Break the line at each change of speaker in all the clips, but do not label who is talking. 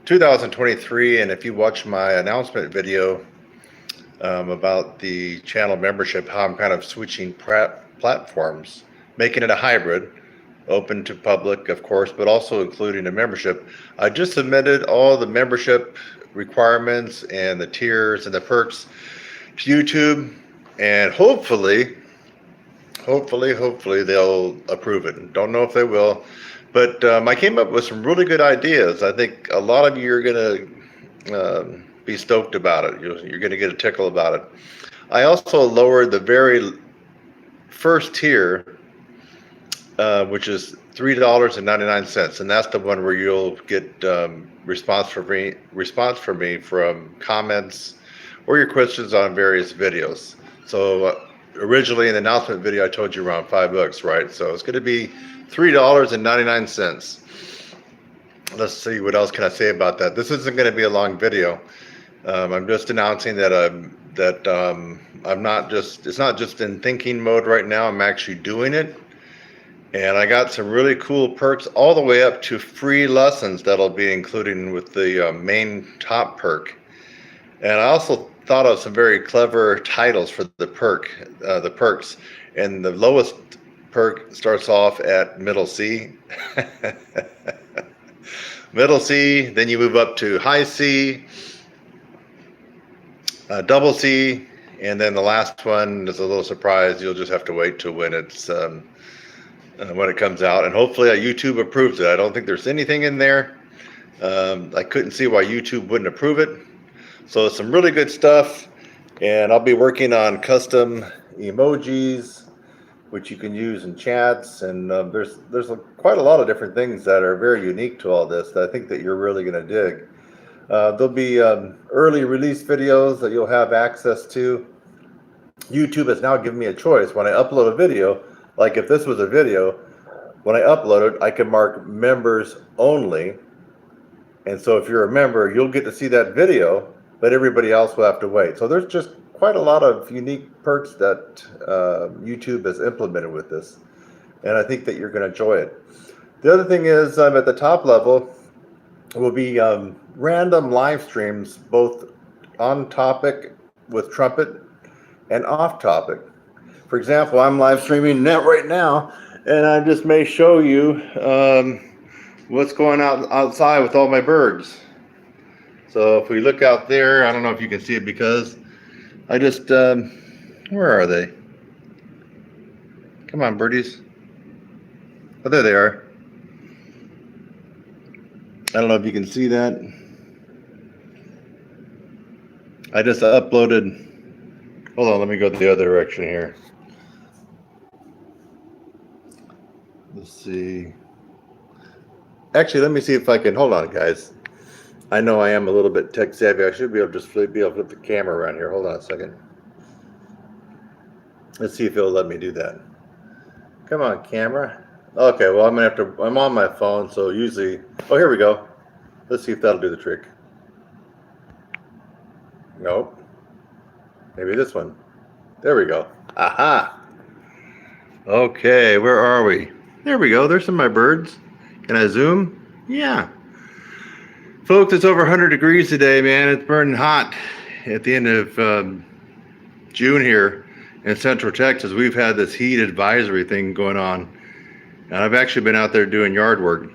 2023, and if you watch my announcement video about the channel membership, how I'm kind of switching platforms, making it a hybrid, open to public, of course, but also including a membership. I just submitted all the membership requirements and the tiers and the perks to YouTube, and hopefully they'll approve it. Don't know if they will, but I came up with some really good ideas. I think a lot of you are going to be stoked about it. You're going to get a tickle about it. I also lowered the very first tier, which is $3.99, and that's the one where you'll get response from me from comments or your questions on various videos. So originally in the announcement video, I told you around $5, right? So it's going to be $3.99. Let's see, what else can I say about that? This isn't going to be a long video. I'm just announcing that I'm not just, it's not just in thinking mode right now. I'm actually doing it. And I got some really cool perks all the way up to free lessons that'll be included with the main top perk. And I also thought of some very clever titles for the perks. And the lowest perk starts off at middle C. Middle C, then you move up to high C, double C, and then the last one is a little surprise. You'll just have to wait till when it's when it comes out, and hopefully YouTube approves it. I don't think there's anything in there. I couldn't see why YouTube wouldn't approve it. So some really good stuff, and I'll be working on custom emojis, which you can use in chats, and there's quite a lot of different things that are very unique to all this that I think that you're really going to dig. There'll be early release videos that you'll have access to. YouTube has now given me a choice. When I upload a video, like if this was a video, when I upload it, I can mark members only. And so if you're a member, you'll get to see that video, but everybody else will have to wait. So there's just quite a lot of unique perks that YouTube has implemented with this. And I think that you're going to enjoy it. The other thing is, at the top level will be random live streams, both on topic with Trumpet and off topic. For example, I'm live streaming right now, and I just may show you what's going on outside with all my birds. So if we look out there, I don't know if you can see it because I just, where are they? Come on, birdies. Oh, there they are. I don't know if you can see that. I just uploaded, hold on, let me go the other direction here. Let's see. Actually, let me see if I can, hold on, guys. I know I am a little bit tech savvy. I should be able to just flip the camera around here. Hold on a second. Let's see if it'll let me do that. Come on, camera. Okay, well, I'm on my phone, so usually, oh, here we go. Let's see if that'll do the trick. Nope. Maybe this one. There we go. Aha. Okay, where are we? There we go. There's some of my birds. Can I zoom? Yeah. Folks, it's over 100 degrees today, man. It's burning hot at the end of June here in Central Texas. We've had this heat advisory thing going on. And I've actually been out there doing yard work.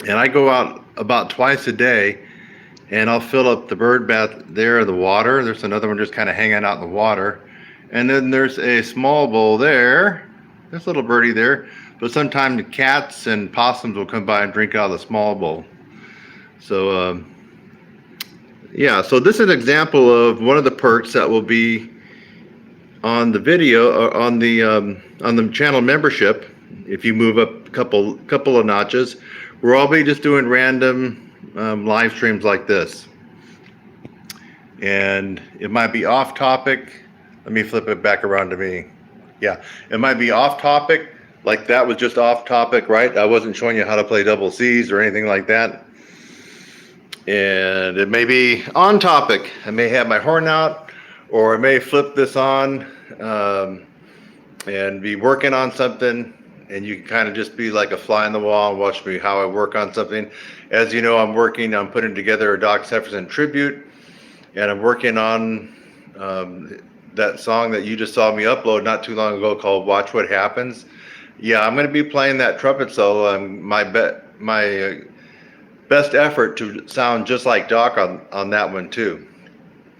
And I go out about twice a day, and I'll fill up the bird bath there, the water. There's another one just kind of hanging out in the water. And then there's a small bowl there. There's a little birdie there. But sometimes the cats and possums will come by and drink out of the small bowl. So, yeah, so this is an example of one of the perks that will be on the video, on the channel membership. If you move up a couple of notches, where I'll be just doing random live streams like this. And it might be off topic. Let me flip it back around to me. Yeah, it might be off topic, like that was just off topic, right? I wasn't showing you how to play double C's or anything like that. And it may be on topic. I may have my horn out, or I may flip this on and be working on something, and you can kind of just be like a fly on the wall and watch me how I work on something. As you know, I'm working on putting together a Doc Severinsen tribute, and I'm working on that song that you just saw me upload not too long ago called "Watch What Happens." Yeah, I'm going to be playing that trumpet solo. My best effort to sound just like Doc on that one too.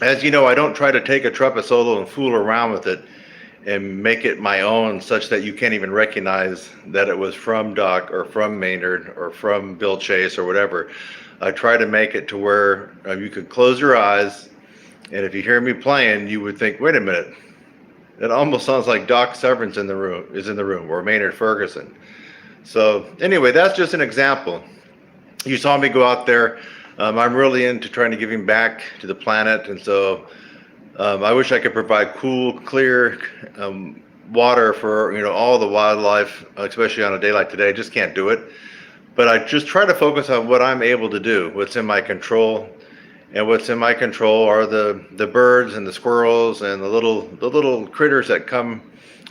As you know, I don't try to take a trumpet solo and fool around with it and make it my own such that you can't even recognize that it was from Doc or from Maynard or from Bill Chase or whatever. I try to make it to where you could close your eyes, and if you hear me playing, you would think, wait a minute, it almost sounds like Doc Severinsen is in the room, or Maynard Ferguson. So anyway, that's just an example. You saw me go out there. I'm really into trying to giving back to the planet, and so I wish I could provide cool, clear water for all the wildlife, especially on a day like today. Just can't do it. But I just try to focus on what I'm able to do, what's in my control, and what's in my control are the birds and the squirrels and the little critters that come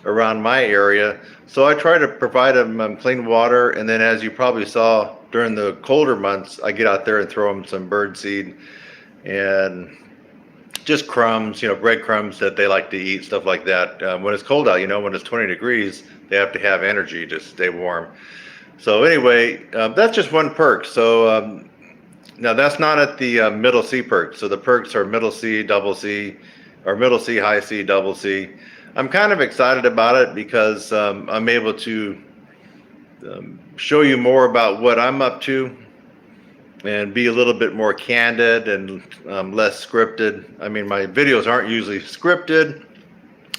around my area. So I try to provide them clean water, and then as you probably saw during the colder months, I get out there and throw them some bird seed and just crumbs, breadcrumbs that they like to eat, stuff like that. When it's cold out, when it's 20 degrees, they have to have energy to stay warm. So anyway, that's just one perk. So now that's not at the middle C perk. So the perks are middle C, double C, or middle C, high C, double C. I'm kind of excited about it because I'm able to show you more about what I'm up to and be a little bit more candid and less scripted. I mean, my videos aren't usually scripted,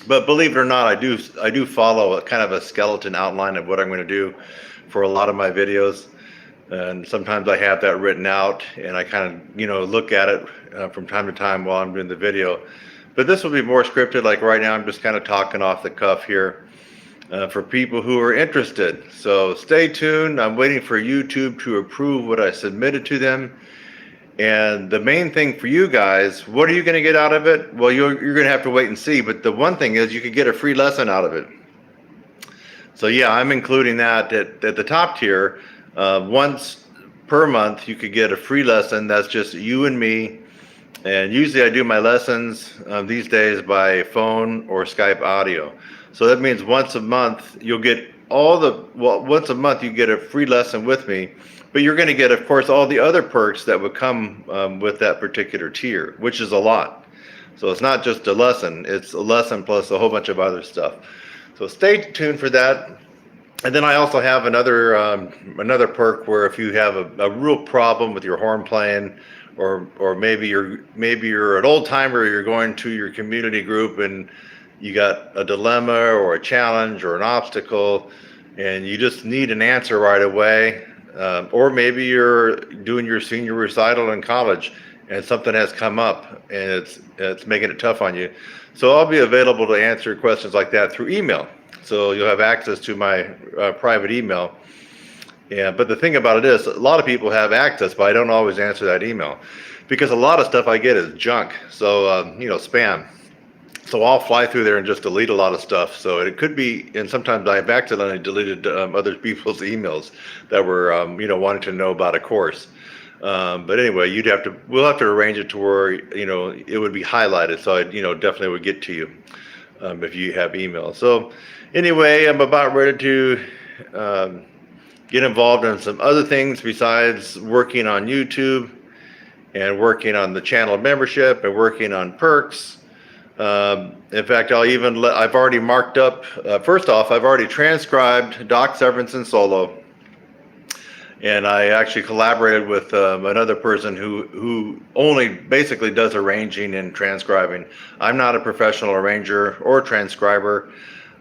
but believe it or not, I do follow a kind of a skeleton outline of what I'm going to do for a lot of my videos. And sometimes I have that written out and I kind of, look at it from time to time while I'm doing the video. But this will be more scripted. Like right now, I'm just kind of talking off the cuff here for people who are interested. So stay tuned. I'm waiting for YouTube to approve what I submitted to them. And the main thing for you guys, what are you going to get out of it? Well, you're going to have to wait and see. But the one thing is you could get a free lesson out of it. So yeah, I'm including that at the top tier. Once per month, you could get a free lesson. That's just you and me. And usually I do my lessons these days by phone or Skype audio. So that means once a month you'll get once a month you get a free lesson with me, but you're going to get, of course, all the other perks that would come with that particular tier, which is a lot. So it's not just a lesson, it's a lesson plus a whole bunch of other stuff. So stay tuned for that. And then I also have another perk where if you have a real problem with your horn playing, or maybe you're an old timer, you're going to your community group and you got a dilemma or a challenge or an obstacle and you just need an answer right away, or maybe you're doing your senior recital in college and something has come up and it's making it tough on you. So I'll be available to answer questions like that through email. So you'll have access to my private email. Yeah, but the thing about it is, a lot of people have access, but I don't always answer that email because a lot of stuff I get is junk. So, spam. So I'll fly through there and just delete a lot of stuff. So it could be, and sometimes I've accidentally deleted other people's emails that were, wanting to know about a course. But anyway, we'll have to arrange it to where, it would be highlighted. So I, definitely would get to you if you have email. So anyway, I'm about ready to get involved in some other things besides working on YouTube and working on the channel membership and working on perks. In fact, I've already marked up, first off, I've already transcribed Doc Severinsen solo. And I actually collaborated with another person who only basically does arranging and transcribing. I'm not a professional arranger or transcriber.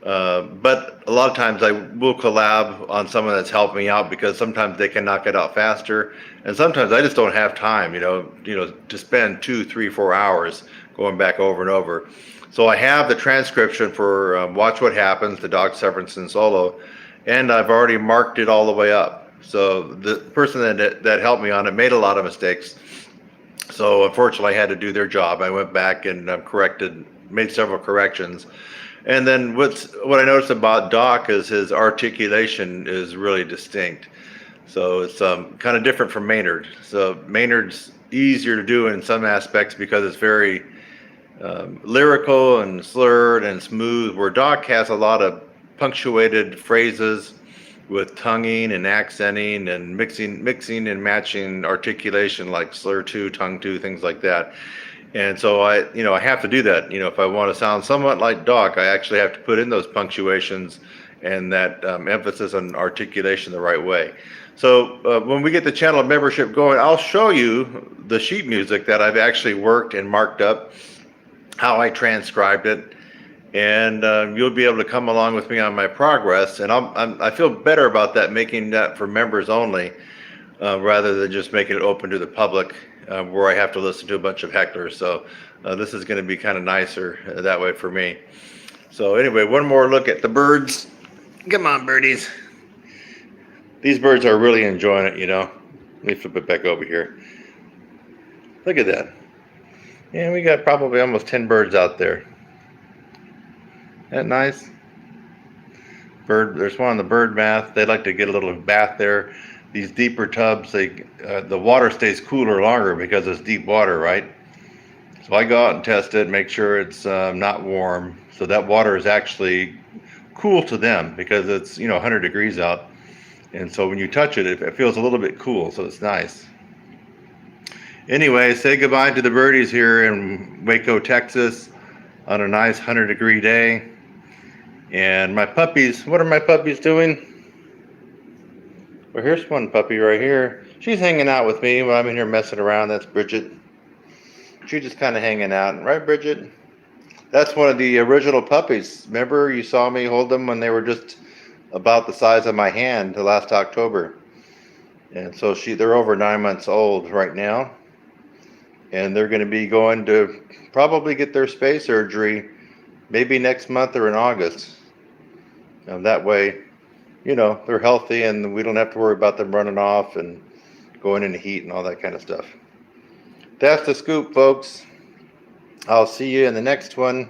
But a lot of times I will collab on someone that's helped me out because sometimes they can knock it out faster, and sometimes I just don't have time, to spend 2, 3, 4 hours going back over and over. So I have the transcription for Watch What Happens, the Doc Severinsen solo, and I've already marked it all the way up. So the person that helped me on it made a lot of mistakes. So unfortunately I had to do their job. I went back and made several corrections. And then what I noticed about Doc is his articulation is really distinct. So it's kind of different from Maynard. So Maynard's easier to do in some aspects because it's very lyrical and slurred and smooth, where Doc has a lot of punctuated phrases with tonguing and accenting and mixing and matching articulation, like slur two, tongue two, things like that. And so I have to do that. If I want to sound somewhat like Doc, I actually have to put in those punctuations and that emphasis on articulation the right way. So when we get the channel membership going, I'll show you the sheet music that I've actually worked and marked up, how I transcribed it, and you'll be able to come along with me on my progress. And I feel better about that, making that for members only, rather than just making it open to the public, where I have to listen to a bunch of hecklers. So this is going to be kind of nicer that way for me. So anyway, one more look at the birds. Come on, birdies. These birds are really enjoying it, Let me flip it back over here. Look at that. Yeah, we got probably almost 10 birds out there. Isn't that nice? There's one on the bird bath. They like to get a little bath there. These deeper tubs, the water stays cooler longer because it's deep water, right? So I go out and test it, make sure it's not warm. So that water is actually cool to them because it's 100 degrees out. And so when you touch it, it feels a little bit cool, so it's nice. Anyway, say goodbye to the birdies here in Waco, Texas on a nice 100-degree day. And my puppies, what are my puppies doing? Well, here's one puppy right here. She's hanging out with me while I'm in here messing around. That's Bridget. She's just kind of hanging out. Right, Bridget? That's one of the original puppies. Remember, you saw me hold them when they were just about the size of my hand last October. And so they're over 9 months old right now. And they're going to be going to probably get their spay surgery maybe next month or in August. And that way, they're healthy and we don't have to worry about them running off and going into heat and all that kind of stuff. That's the scoop, folks. I'll see you in the next one.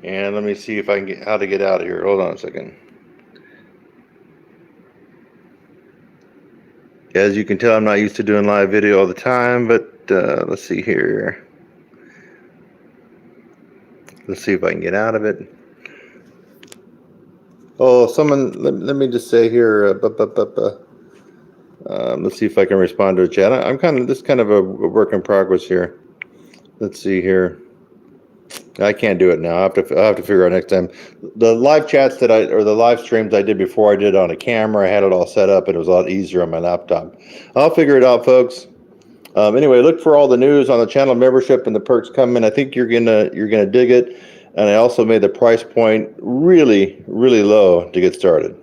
And let me see if I can how to get out of here. Hold on a second. As you can tell, I'm not used to doing live video all the time, but let's see here. Let's see if I can get out of it. Oh, someone, let me just say here, let's see if I can respond to a chat. This is kind of a work in progress here. Let's see here. I can't do it now. I'll have to figure out next time. The live chats the live streams I did before, I did on a camera. I had it all set up and it was a lot easier on my laptop. I'll figure it out, folks. Anyway, look for all the news on the channel membership and the perks coming. I think you're gonna dig it. And I also made the price point really, really low to get started.